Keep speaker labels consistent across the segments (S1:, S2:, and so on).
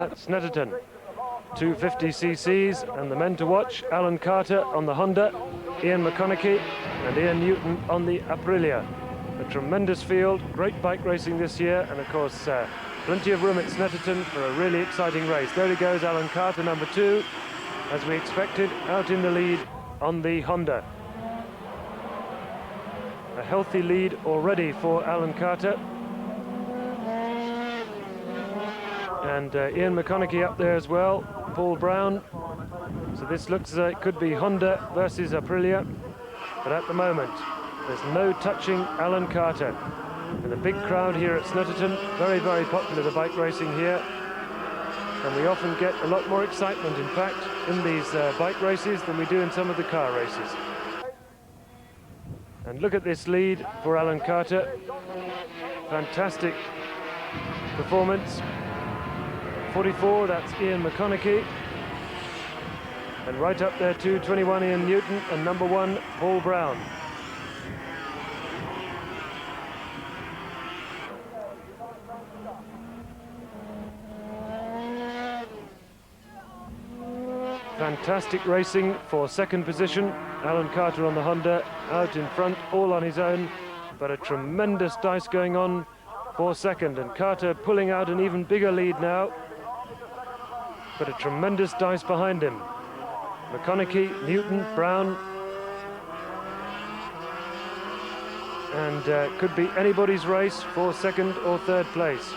S1: At Snetterton, 250cc's, and the men to watch: Alan Carter on the Honda, Ian McConnachie and Ian Newton on the Aprilia. A tremendous field, great bike racing this year, and of course plenty of room at Snetterton for a really exciting race. There he goes, Alan Carter, number 2, as we expected, out in the lead on the Honda. A healthy lead already for Alan Carter. And Ian McConnachie up there as well, Paul Brown. So this looks as though it could be Honda versus Aprilia. But at the moment, there's no touching Alan Carter. And a big crowd here at Snetterton, very, very popular, the bike racing here. And we often get a lot more excitement, in fact, in these bike races than we do in some of the car races. And look at this lead for Alan Carter. Fantastic performance. 44, that's Ian McConnachie. And right up there too, 21 Ian Newton, and number 1 Paul Brown. Fantastic racing for second position. Alan Carter on the Honda, out in front, all on his own, but a tremendous dice going on for second, and Carter pulling out an even bigger lead now, but a tremendous dice behind him. McConnachie, Newton, Brown, and could be anybody's race for second or third place.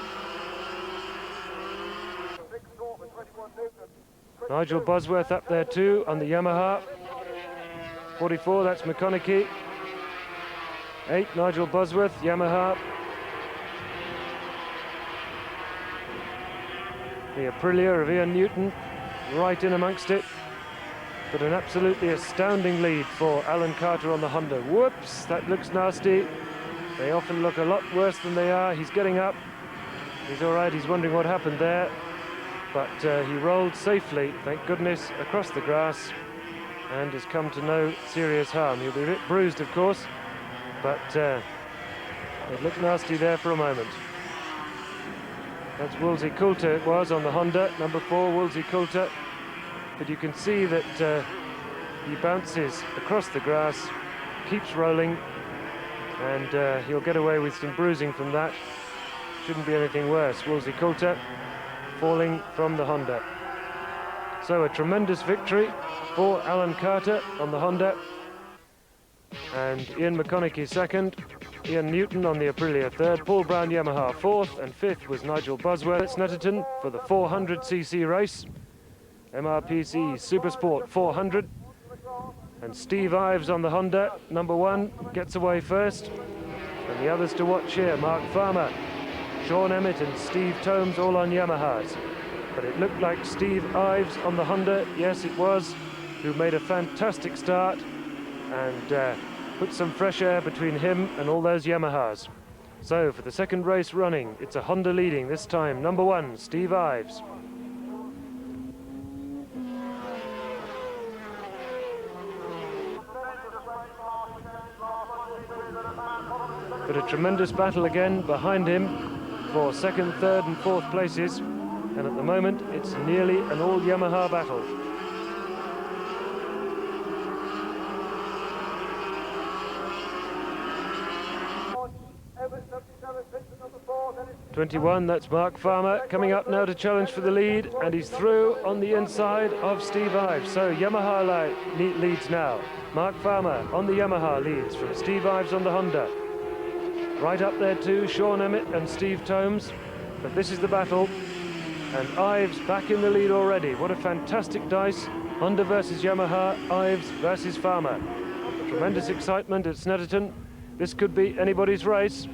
S1: Nigel Bosworth up there too on the Yamaha. 44, that's McConnachie. 8, Nigel Bosworth, Yamaha. The Aprilia of Ian Newton right in amongst it. But an absolutely astounding lead for Alan Carter on the Honda. Whoops, that looks nasty. They often look a lot worse than they are. He's getting up. He's all right, he's wondering what happened there. But he rolled safely, thank goodness, across the grass and has come to no serious harm. He'll be a bit bruised, of course, but it looked nasty there for a moment. That's Wolsey Coulter, it was, on the Honda, number 4, Wolsey Coulter. But you can see that he bounces across the grass, keeps rolling, and he'll get away with some bruising from that. Shouldn't be anything worse. Wolsey Coulter falling from the Honda. So a tremendous victory for Alan Carter on the Honda, and Ian McConnachie second, Ian Newton on the Aprilia third, Paul Brown Yamaha fourth, and fifth was Nigel Bosworth at Snetterton for the 400cc race, MRPC Supersport 400, and Steve Ives on the Honda, number 1, gets away first, and the others to watch here: Mark Farmer, Sean Emmett and Steve Tomes, all on Yamahas. But it looked like Steve Ives on the Honda, yes it was, who made a fantastic start and put some fresh air between him and all those Yamahas. So for the second race running, it's a Honda leading this time, number 1, Steve Ives. But a tremendous battle again behind him for second, third and fourth places, and at the moment it's nearly an all Yamaha battle. .21, that's Mark Farmer, coming up now to challenge for the lead, and he's through on the inside of Steve Ives. So Yamaha leads now. Mark Farmer on the Yamaha leads from Steve Ives on the Honda. Right up there too, Sean Emmett and Steve Tomes. But this is the battle, and Ives back in the lead already. What a fantastic dice. Honda versus Yamaha, Ives versus Farmer. Tremendous excitement at Snetterton. This could be anybody's race.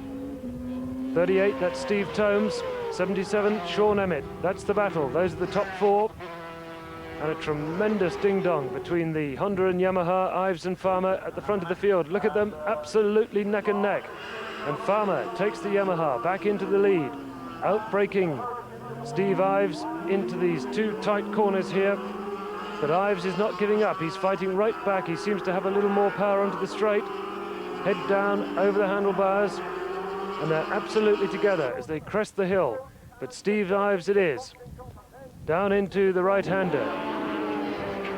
S1: 38, that's Steve Tomes. 77, Sean Emmett. That's the battle. Those are the top 4. And a tremendous ding-dong between the Honda and Yamaha, Ives and Farmer at the front of the field. Look at them, absolutely neck and neck. And Farmer takes the Yamaha back into the lead, outbreaking Steve Ives into these 2 tight corners here. But Ives is not giving up. He's fighting right back. He seems to have a little more power onto the straight. Head down over the handlebars. And they're absolutely together as they crest the hill. But Steve Ives it is. down into the right-hander.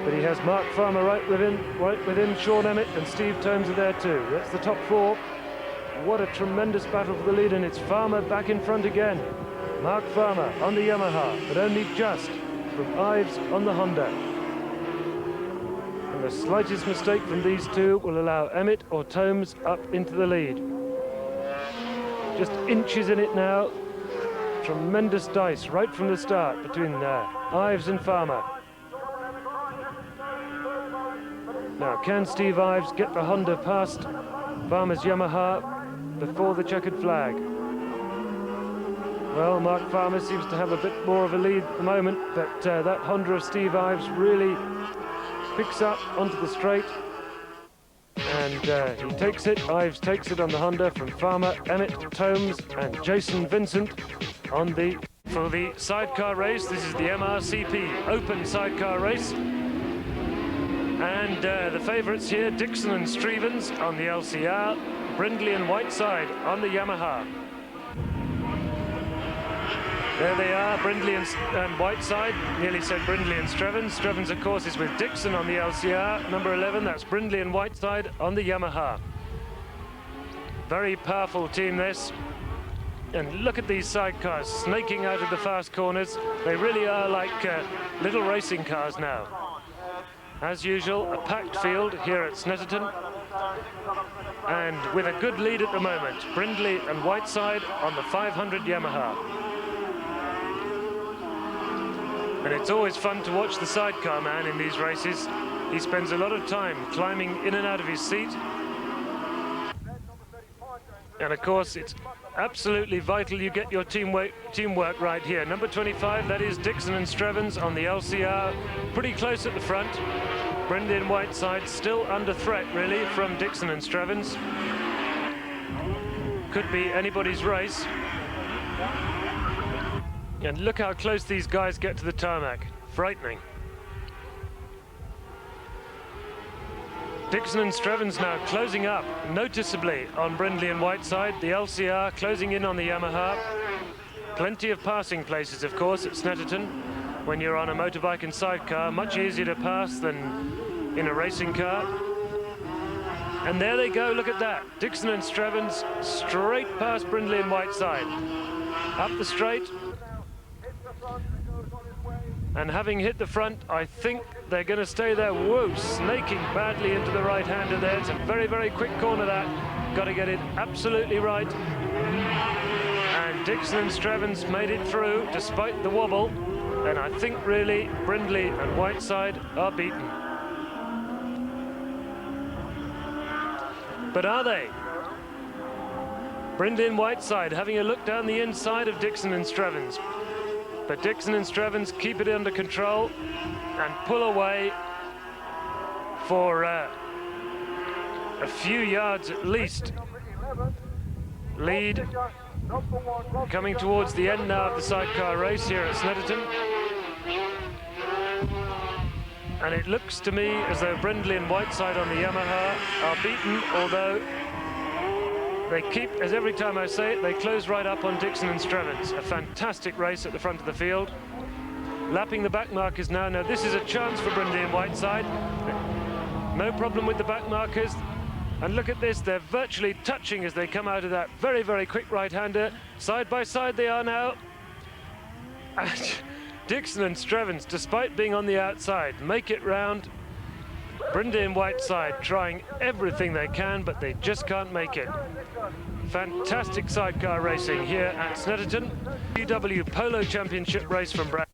S1: But he has Mark Farmer right with him, Sean Emmett and Steve Tomes are there too. That's the top four. What a tremendous battle for the lead, and it's Farmer back in front again. Mark Farmer on the Yamaha, but only just from Ives on the Honda. And the slightest mistake from these two will allow Emmett or Tomes up into the lead. Just inches in it now. Tremendous dice right from the start between Ives and Farmer. Now, can Steve Ives get the Honda past Farmer's Yamaha before the checkered flag? Well, Mark Farmer seems to have a bit more of a lead at the moment, but that Honda of Steve Ives really picks up onto the straight, and he takes it. Ives takes it on the Honda from Farmer, Emmett, Tomes and Jason Vincent on the... For the sidecar race, this is the MRCP Open Sidecar Race. And the favourites here, Dixon and Strevens on the LCR, Brindley and Whiteside on the Yamaha. There they are, Brindley and Whiteside. Nearly said Brindley and Strevens. Strevens, of course, is with Dixon on the LCR. Number 11, that's Brindley and Whiteside on the Yamaha. Very powerful team, this. And look at these sidecars snaking out of the fast corners. They really are like little racing cars now. As usual, a packed field here at Snetterton, and with a good lead at the moment, Brindley and Whiteside on the 500 Yamaha. And it's always fun to watch the sidecar man in these races. He spends a lot of time climbing in and out of his seat. And of course, it's absolutely vital you get your teamwork right here. Number 25, that is Dixon and Strevens on the LCR, pretty close at the front. Brindley and Whiteside still under threat, really, from Dixon and Strevens. Could be anybody's race. And look how close these guys get to the tarmac. Frightening. Dixon and Strevens now closing up noticeably on Brindley and Whiteside. The LCR closing in on the Yamaha. Plenty of passing places, of course, at Snetterton. When you're on a motorbike and sidecar, much easier to pass than in a racing car. And there they go, look at that. Dixon and Strevens straight past Brindley and Whiteside. Up the straight. And having hit the front, I think they're going to stay there. Whoa, snaking badly into the right-hander there. It's a very, very quick corner, that. Got to get it absolutely right. And Dixon and Strevens made it through despite the wobble. And I think really Brindley and Whiteside are beaten. But are they? Brindley and Whiteside having a look down the inside of Dixon and Strevens. But Dixon and Strevens keep it under control and pull away for a few yards at least. Lead coming towards the end now of the sidecar race here at Snetterton. And it looks to me as though Brindley and Whiteside on the Yamaha are beaten, although they keep, as every time I say it, they close right up on Dixon and Strevens. A fantastic race at the front of the field. Lapping the back markers now. Now this is a chance for Brindley and Whiteside. No problem with the back markers. And look at this, they're virtually touching as they come out of that very, very quick right-hander. Side by side they are now. And Dixon and Strevens, despite being on the outside, make it round. Brindley and Whiteside trying everything they can, but they just can't make it. Fantastic sidecar racing here at Snetterton. UW Polo Championship race from Brad.